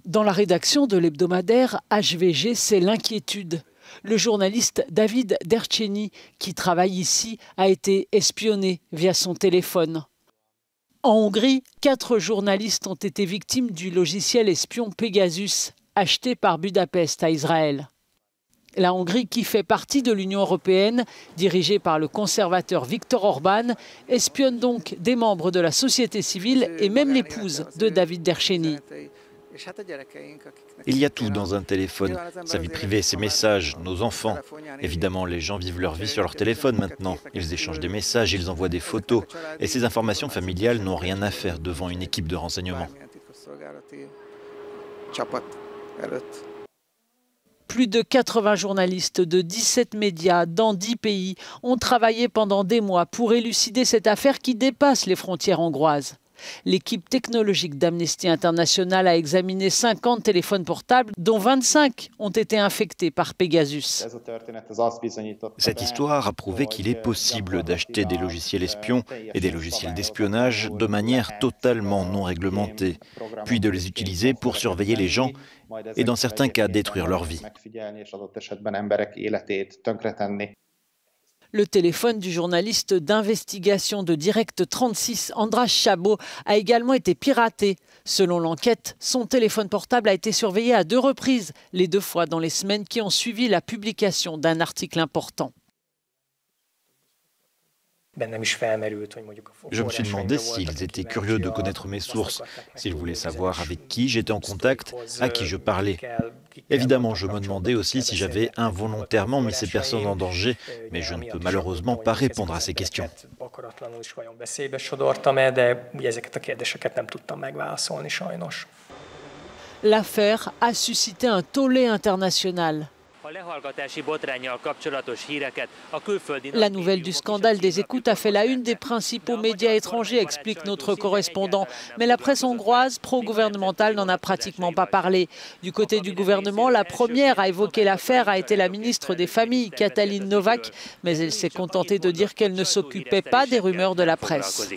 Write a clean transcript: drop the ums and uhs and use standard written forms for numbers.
Dans la rédaction de l'hebdomadaire HVG, c'est l'inquiétude. Le journaliste David Derceni, qui travaille ici, a été espionné via son téléphone. En Hongrie, 4 journalistes ont été victimes du logiciel espion Pegasus, acheté par Budapest à Israël. La Hongrie, qui fait partie de l'Union européenne, dirigée par le conservateur Viktor Orban, espionne donc des membres de la société civile et même l'épouse de David Derceni. Il y a tout dans un téléphone, sa vie privée, ses messages, nos enfants. Évidemment, les gens vivent leur vie sur leur téléphone maintenant. Ils échangent des messages, ils envoient des photos. Et ces informations familiales n'ont rien à faire devant une équipe de renseignement. Plus de 80 journalistes de 17 médias dans 10 pays ont travaillé pendant des mois pour élucider cette affaire qui dépasse les frontières hongroises. L'équipe technologique d'Amnesty International a examiné 50 téléphones portables, dont 25 ont été infectés par Pegasus. Cette histoire a prouvé qu'il est possible d'acheter des logiciels espions et des logiciels d'espionnage de manière totalement non réglementée, puis de les utiliser pour surveiller les gens et dans certains cas détruire leur vie. Le téléphone du journaliste d'investigation de Direct 36, Andras Chabot, a également été piraté. Selon l'enquête, son téléphone portable a été surveillé à 2 reprises, les 2 fois dans les semaines qui ont suivi la publication d'un article important. Je me suis demandé s'ils étaient curieux de connaître mes sources, s'ils voulaient savoir avec qui j'étais en contact, à qui je parlais. Évidemment, je me demandais aussi si j'avais involontairement mis ces personnes en danger, mais je ne peux malheureusement pas répondre à ces questions. L'affaire a suscité un tollé international. La nouvelle du scandale des écoutes a fait la une des principaux médias étrangers, explique notre correspondant. Mais la presse hongroise pro-gouvernementale n'en a pratiquement pas parlé. Du côté du gouvernement, la première à évoquer l'affaire a été la ministre des Familles, Katalin Novák, mais elle s'est contentée de dire qu'elle ne s'occupait pas des rumeurs de la presse.